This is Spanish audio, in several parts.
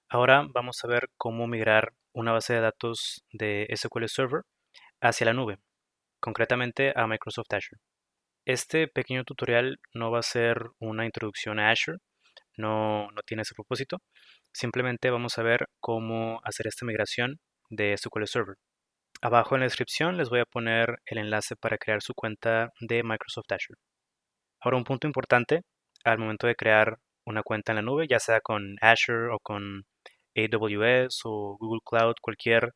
Ahora vamos a ver cómo migrar una base de datos de SQL Server hacia la nube, concretamente a Microsoft Azure. Este pequeño tutorial no va a ser una introducción a Azure, no tiene ese propósito. Simplemente vamos a ver cómo hacer esta migración de SQL Server. Abajo en la descripción les voy a poner el enlace para crear su cuenta de Microsoft Azure. Ahora un punto importante al momento de crear una cuenta en la nube, ya sea con Azure o con AWS o Google Cloud, cualquier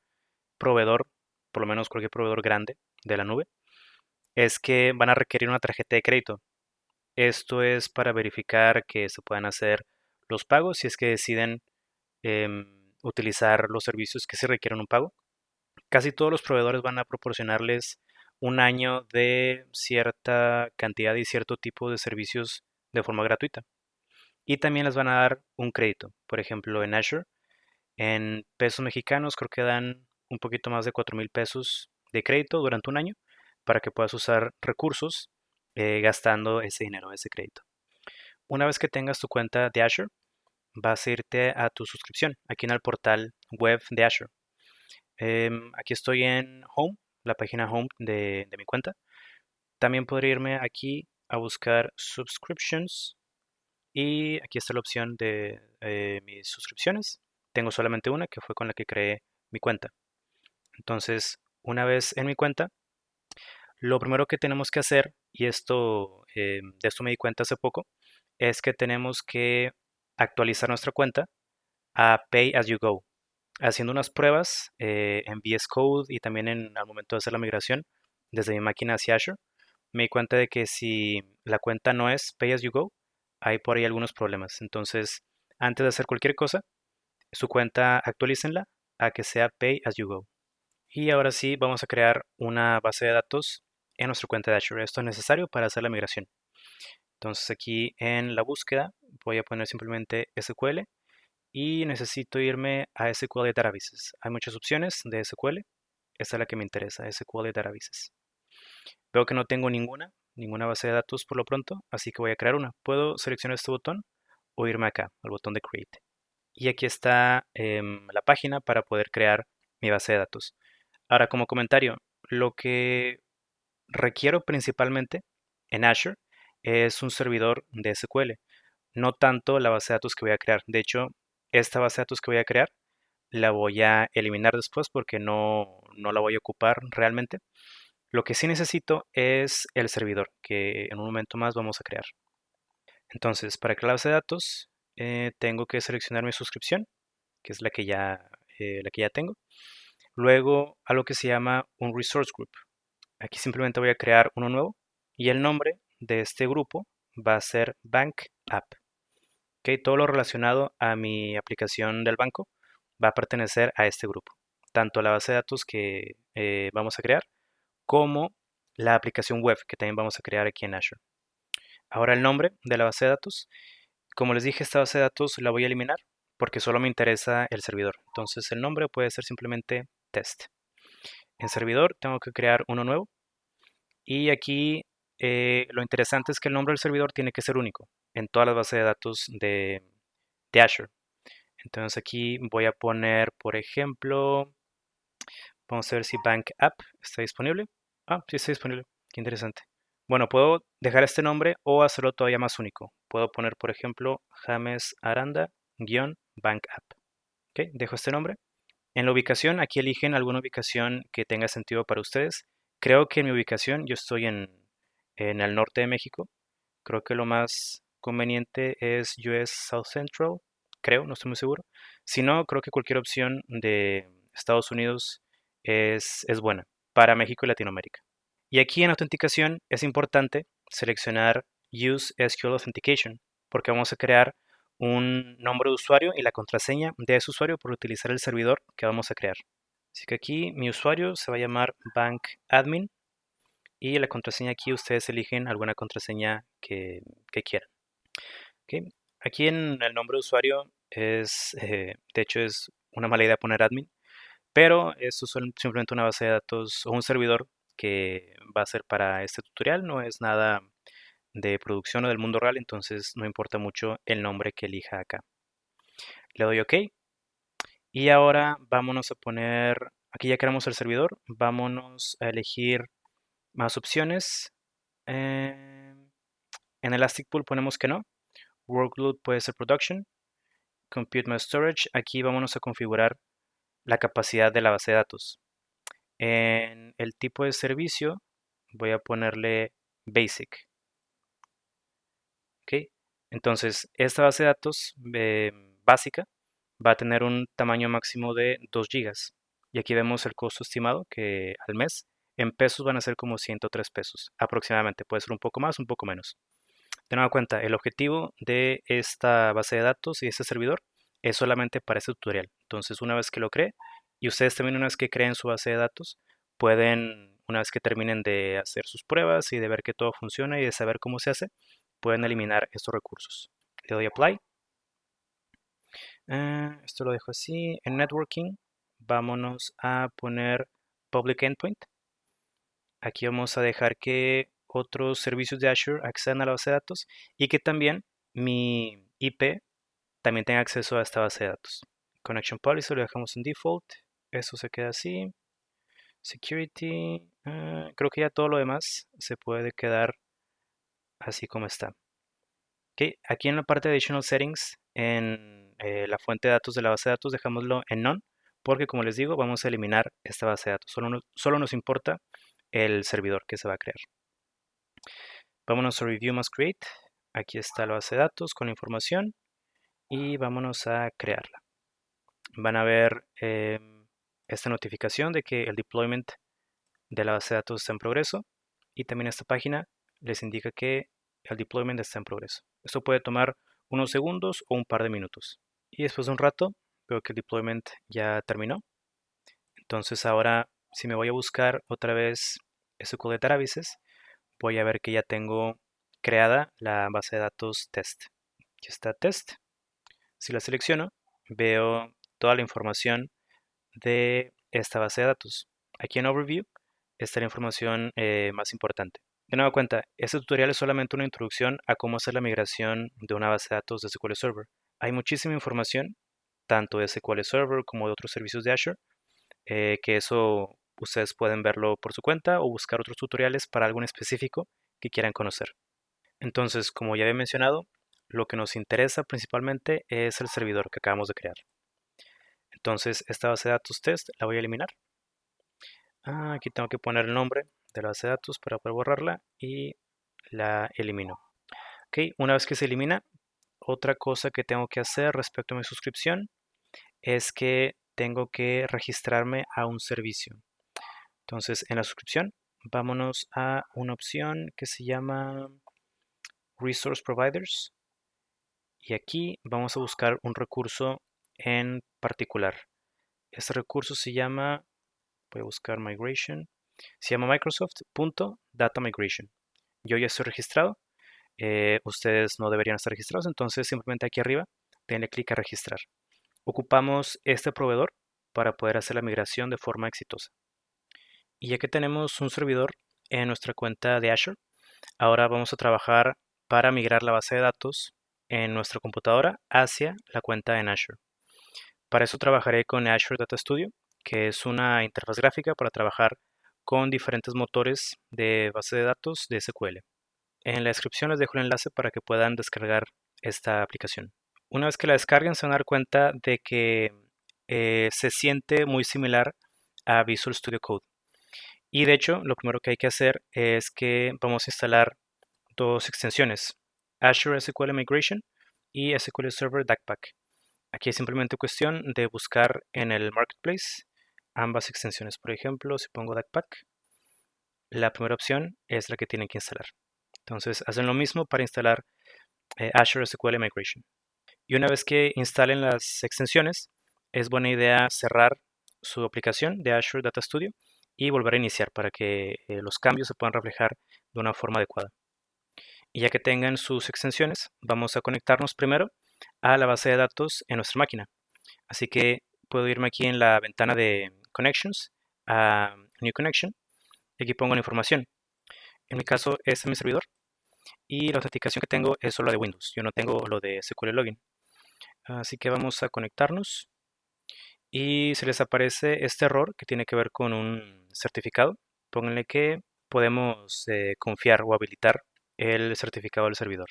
proveedor, por lo menos cualquier proveedor grande de la nube, es que van a requerir una tarjeta de crédito. Esto es para verificar que se puedan hacer los pagos si es que deciden utilizar los servicios que sí requieren un pago. Casi todos los proveedores van a proporcionarles un año de cierta cantidad y cierto tipo de servicios de forma gratuita. Y también les van a dar un crédito. Por ejemplo, en Azure, en pesos mexicanos, creo que dan un poquito más de 4,000 pesos de crédito durante un año para que puedas usar recursos gastando ese dinero, ese crédito. Una vez que tengas tu cuenta de Azure, vas a irte a tu suscripción aquí en el portal web de Azure. Aquí estoy en Home, la página Home de mi cuenta. También podría irme aquí a buscar Subscriptions y aquí está la opción de mis suscripciones. Tengo solamente una que fue con la que creé mi cuenta. Entonces, una vez en mi cuenta, lo primero que tenemos que hacer, y de esto me di cuenta hace poco, es que tenemos que actualizar nuestra cuenta a Pay as you go. Haciendo unas pruebas en VS Code y también al momento de hacer la migración desde mi máquina hacia Azure, me di cuenta de que si la cuenta no es Pay as you go, hay por ahí algunos problemas. Entonces, antes de hacer cualquier cosa, su cuenta actualícenla a que sea Pay as you go. Y ahora sí, vamos a crear una base de datos en nuestra cuenta de Azure. Esto es necesario para hacer la migración. Entonces aquí en la búsqueda voy a poner simplemente SQL y necesito irme a SQL Databases. Hay muchas opciones de SQL. Esta es la que me interesa, SQL Databases. Veo que no tengo ninguna base de datos por lo pronto, así que voy a crear una. Puedo seleccionar este botón o irme acá, al botón de Create. Y aquí está la página para poder crear mi base de datos. Ahora, como comentario, lo que requiero principalmente en Azure es un servidor de SQL, no tanto la base de datos que voy a crear. De hecho, esta base de datos que voy a crear la voy a eliminar después porque no la voy a ocupar realmente. Lo que sí necesito es el servidor, que en un momento más vamos a crear. Entonces, para crear la base de datos, tengo que seleccionar mi suscripción, que es la que ya tengo. Luego, algo que se llama un resource group. Aquí simplemente voy a crear uno nuevo y el nombre de este grupo va a ser Bank App. ¿Ok? Todo lo relacionado a mi aplicación del banco va a pertenecer a este grupo. Tanto la base de datos que vamos a crear como la aplicación web que también vamos a crear aquí en Azure. Ahora el nombre de la base de datos. Como les dije, esta base de datos la voy a eliminar porque solo me interesa el servidor. Entonces el nombre puede ser simplemente test. En servidor tengo que crear uno nuevo y aquí lo interesante es que el nombre del servidor tiene que ser único en todas las bases de datos de Azure. Entonces aquí voy a poner, por ejemplo, vamos a ver si Bank App está disponible. Ah, sí está disponible. Qué interesante. Bueno, puedo dejar este nombre o hacerlo todavía más único. Puedo poner, por ejemplo, James Aranda-Bank App. Ok, dejo este nombre. En la ubicación, aquí eligen alguna ubicación que tenga sentido para ustedes. Creo que en mi ubicación, yo estoy en el norte de México. Creo que lo más conveniente es US South Central. Creo, no estoy muy seguro. Si no, creo que cualquier opción de Estados Unidos es buena para México y Latinoamérica. Y aquí en autenticación es importante seleccionar Use SQL Authentication porque vamos a crear un nombre de usuario y la contraseña de ese usuario por utilizar el servidor que vamos a crear. Así que aquí mi usuario se va a llamar bankadmin y la contraseña aquí ustedes eligen alguna contraseña que quieran. ¿Ok? Aquí en el nombre de usuario de hecho es una mala idea poner admin, pero esto es simplemente una base de datos o un servidor que va a ser para este tutorial, no es nada de producción o del mundo real, entonces no importa mucho el nombre que elija acá. Le doy OK Y ahora vámonos a poner, aquí ya creamos el servidor, vámonos a elegir más opciones. En Elastic Pool ponemos que no. Workload puede ser production. Compute más storage. Aquí vámonos a configurar la capacidad de la base de datos. En el tipo de servicio voy a ponerle basic. ¿Ok? Entonces, esta base de datos básica va a tener un tamaño máximo de 2 gigas. Y aquí vemos el costo estimado que al mes en pesos van a ser como 103 pesos aproximadamente. Puede ser un poco más, un poco menos. De nueva cuenta, el objetivo de esta base de datos y este servidor es solamente para este tutorial. Entonces, una vez que lo cree, y ustedes también una vez que creen su base de datos, pueden, una vez que terminen de hacer sus pruebas y de ver que todo funciona y de saber cómo se hace, pueden eliminar estos recursos. Le doy Apply. Esto lo dejo así. En Networking, vámonos a poner Public Endpoint. Aquí vamos a dejar que otros servicios de Azure accedan a la base de datos y que también mi IP también tenga acceso a esta base de datos. Connection Policy lo dejamos en default. Eso se queda así. Security. Creo que ya todo lo demás se puede quedar así como está. Ok, aquí en la parte de Additional Settings, en la fuente de datos de la base de datos, dejámoslo en None, porque como les digo, vamos a eliminar esta base de datos. Solo nos importa el servidor que se va a crear. Vámonos a Review Must Create. Aquí está la base de datos con la información y vámonos a crearla. Van a ver esta notificación de que el deployment de la base de datos está en progreso y también esta página les indica que el deployment está en progreso. Esto puede tomar unos segundos o un par de minutos. Y después de un rato veo que el deployment ya terminó. Entonces ahora si me voy a buscar otra vez SQL Databases, voy a ver que ya tengo creada la base de datos test. Aquí está test. Si la selecciono, veo toda la información de esta base de datos. Aquí en Overview está la información más importante. De nueva cuenta, este tutorial es solamente una introducción a cómo hacer la migración de una base de datos de SQL Server. Hay muchísima información, tanto de SQL Server como de otros servicios de Azure, que eso ustedes pueden verlo por su cuenta o buscar otros tutoriales para algo en específico que quieran conocer. Entonces, como ya había mencionado, lo que nos interesa principalmente es el servidor que acabamos de crear. Entonces, esta base de datos test la voy a eliminar. Aquí tengo que poner el nombre de la base de datos para poder borrarla y la elimino. Ok, una vez que se elimina, otra cosa que tengo que hacer respecto a mi suscripción es que tengo que registrarme a un servicio. Entonces, en la suscripción, vámonos a una opción que se llama Resource Providers. Y aquí vamos a buscar un recurso en particular. Este recurso se llama, voy a buscar Migration, se llama Microsoft.datamigration. Yo ya estoy registrado, ustedes no deberían estar registrados, entonces simplemente aquí arriba denle clic a registrar. Ocupamos este proveedor para poder hacer la migración de forma exitosa. Y ya que tenemos un servidor en nuestra cuenta de Azure, ahora vamos a trabajar para migrar la base de datos en nuestra computadora hacia la cuenta en Azure. Para eso trabajaré con Azure Data Studio, que es una interfaz gráfica para trabajar con diferentes motores de base de datos de SQL. En la descripción les dejo el enlace para que puedan descargar esta aplicación. Una vez que la descarguen se van a dar cuenta de que se siente muy similar a Visual Studio Code. Y de hecho, lo primero que hay que hacer es que vamos a instalar dos extensiones, Azure SQL Migration y SQL Server DACPack. Aquí es simplemente cuestión de buscar en el Marketplace ambas extensiones. Por ejemplo, si pongo DACPack, la primera opción es la que tienen que instalar. Entonces, hacen lo mismo para instalar Azure SQL Migration. Y una vez que instalen las extensiones, es buena idea cerrar su aplicación de Azure Data Studio y volver a iniciar para que los cambios se puedan reflejar de una forma adecuada. Y ya que tengan sus extensiones, vamos a conectarnos primero a la base de datos en nuestra máquina. Así que puedo irme aquí en la ventana de Connections a New Connection y aquí pongo la información. En mi caso, este es mi servidor y la autenticación que tengo es solo de Windows. Yo no tengo lo de SQL Login. Así que vamos a conectarnos Y si les aparece este error que tiene que ver con un certificado, pónganle que podemos confiar o habilitar el certificado del servidor.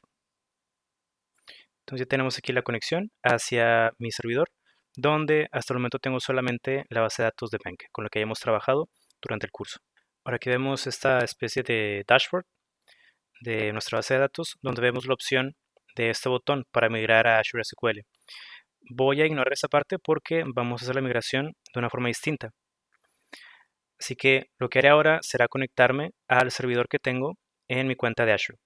Entonces ya tenemos aquí la conexión hacia mi servidor, donde hasta el momento tengo solamente la base de datos de Bank, con la que hayamos trabajado durante el curso. Ahora aquí vemos esta especie de dashboard de nuestra base de datos, donde vemos la opción de este botón para migrar a Azure SQL. Voy a ignorar esa parte porque vamos a hacer la migración de una forma distinta. Así que lo que haré ahora será conectarme al servidor que tengo en mi cuenta de Azure.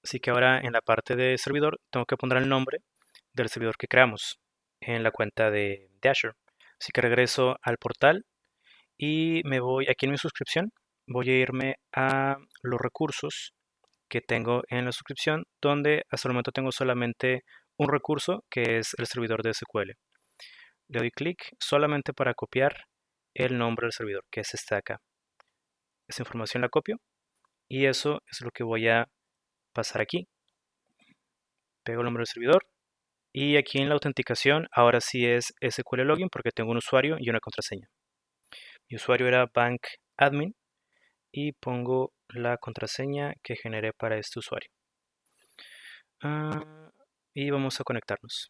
Así que ahora en la parte de servidor tengo que poner el nombre del servidor que creamos en la cuenta de Azure. Así que regreso al portal y me voy aquí en mi suscripción. Voy a irme a los recursos que tengo en la suscripción, donde hasta el momento tengo solamente un recurso que es el servidor de SQL. Le doy clic solamente para copiar el nombre del servidor, que es este de acá. Esa información la copio y eso es lo que voy a pasar aquí. Pego el nombre del servidor y aquí en la autenticación ahora sí es SQL Login porque tengo un usuario y una contraseña. Mi usuario era bankadmin y pongo la contraseña que generé para este usuario. Y vamos a conectarnos.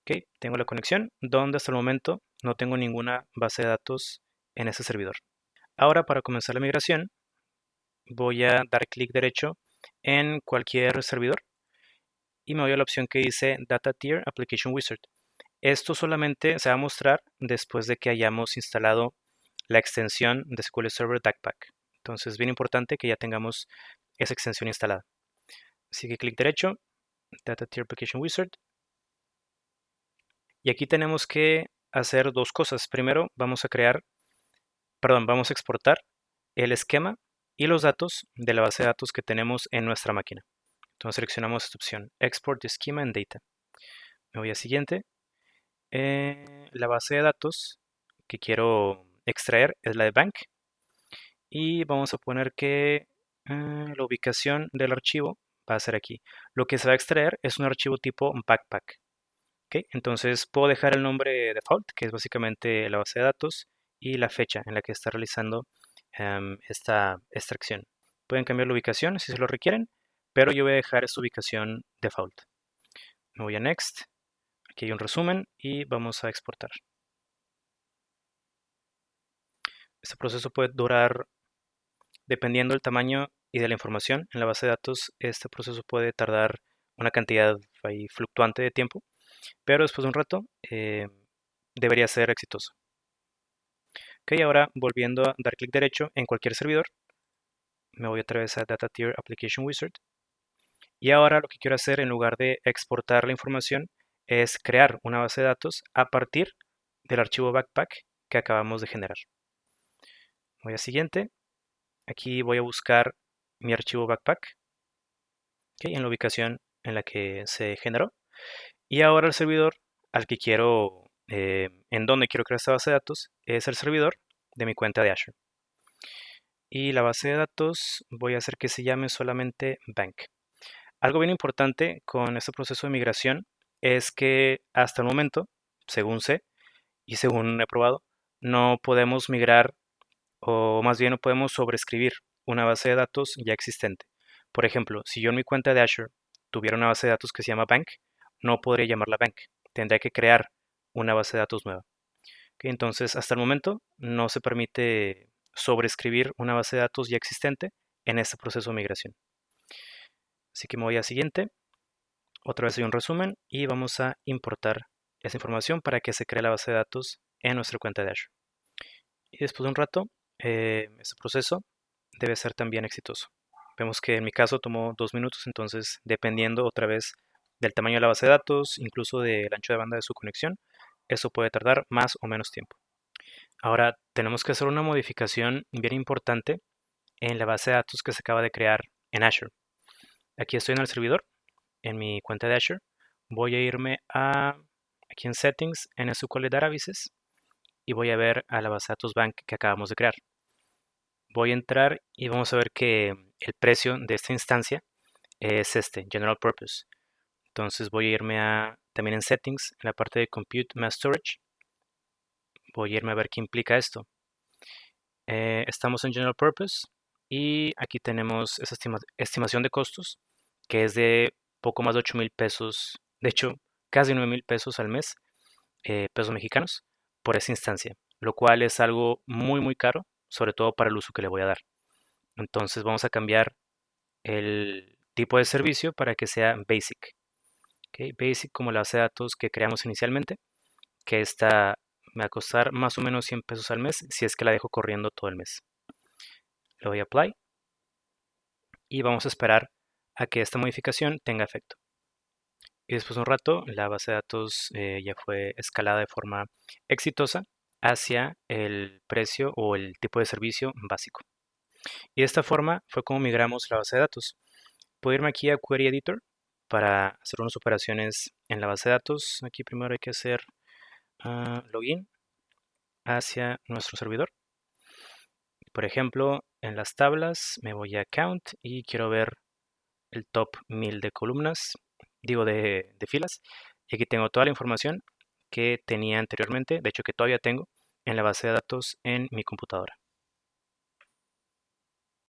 Ok, tengo la conexión donde hasta el momento no tengo ninguna base de datos en ese servidor. Ahora para comenzar la migración voy a dar clic derecho en cualquier servidor y me voy a la opción que dice Data Tier Application Wizard. Esto solamente se va a mostrar después de que hayamos instalado la extensión de SQL Server Backpack. Entonces es bien importante que ya tengamos esa extensión instalada. Así que clic derecho, Data Tier Application Wizard. Y aquí tenemos que hacer dos cosas. Primero vamos a exportar el esquema y los datos de la base de datos que tenemos en nuestra máquina. Entonces seleccionamos esta opción, Export the Schema and Data. Me voy a siguiente. La base de datos que quiero extraer es la de Bank. Y vamos a poner que la ubicación del archivo va a ser aquí. Lo que se va a extraer es un archivo tipo Backpack. ¿Ok? Entonces puedo dejar el nombre default, que es básicamente la base de datos, y la fecha en la que está realizando esta extracción. Pueden cambiar la ubicación si se lo requieren, pero yo voy a dejar esta ubicación default. Me voy a Next. Aquí hay un resumen y vamos a exportar. Este proceso puede durar, dependiendo del tamaño y de la información en la base de datos, este proceso puede tardar una cantidad ahí fluctuante de tiempo, pero después de un rato debería ser exitoso. Ok, ahora volviendo a dar clic derecho en cualquier servidor, me voy otra vez a Data Tier Application Wizard. Y ahora lo que quiero hacer en lugar de exportar la información es crear una base de datos a partir del archivo Backpack que acabamos de generar. Voy a siguiente. Aquí voy a buscar mi archivo Backpack, en la ubicación en la que se generó. Y ahora el servidor al que quiero, en donde quiero crear esta base de datos, es el servidor de mi cuenta de Azure. Y la base de datos voy a hacer que se llame solamente Bank. Algo bien importante con este proceso de migración es que hasta el momento, según sé y según he probado, no podemos migrar o más bien no podemos sobreescribir una base de datos ya existente. Por ejemplo, si yo en mi cuenta de Azure tuviera una base de datos que se llama Bank, no podría llamarla Bank. Tendría que crear una base de datos nueva. Entonces, hasta el momento no se permite sobreescribir una base de datos ya existente en este proceso de migración. Así que me voy a siguiente. Otra vez hay un resumen y vamos a importar esa información para que se cree la base de datos en nuestra cuenta de Azure. Y después de un rato, este proceso debe ser también exitoso. Vemos que en mi caso tomó 2 minutos, entonces dependiendo otra vez del tamaño de la base de datos, incluso del ancho de banda de su conexión, eso puede tardar más o menos tiempo. Ahora tenemos que hacer una modificación bien importante en la base de datos que se acaba de crear en Azure. Aquí estoy en el servidor, en mi cuenta de Azure. Voy a irme aquí en Settings, en SQL Databases, y voy a ver a la base de datos Bank que acabamos de crear. Voy a entrar y vamos a ver que el precio de esta instancia es este, General Purpose. Entonces voy a irme a también en Settings, en la parte de Compute Mass Storage. Voy a irme a ver qué implica esto. Estamos en General Purpose y aquí tenemos esa estimación de costos, que es de poco más de 8,000 pesos, de hecho, casi 9,000 pesos al mes, pesos mexicanos, por esa instancia, lo cual es algo muy, muy caro, sobre todo para el uso que le voy a dar. Entonces vamos a cambiar el tipo de servicio para que sea Basic. ¿Ok? Basic como la base de datos que creamos inicialmente, que esta me va a costar más o menos 100 pesos al mes si es que la dejo corriendo todo el mes. Le doy a Apply y vamos a esperar a que esta modificación tenga efecto. Y después de un rato, la base de datos ya fue escalada de forma exitosa hacia el precio o el tipo de servicio básico. Y de esta forma fue como migramos la base de datos. Puedo irme aquí a Query Editor para hacer unas operaciones en la base de datos. Aquí primero hay que hacer login hacia nuestro servidor. Por ejemplo, en las tablas me voy a Count y quiero ver el top 1000 de columnas, digo de filas. Y aquí tengo toda la información que tenía anteriormente, de hecho que todavía tengo en la base de datos en mi computadora.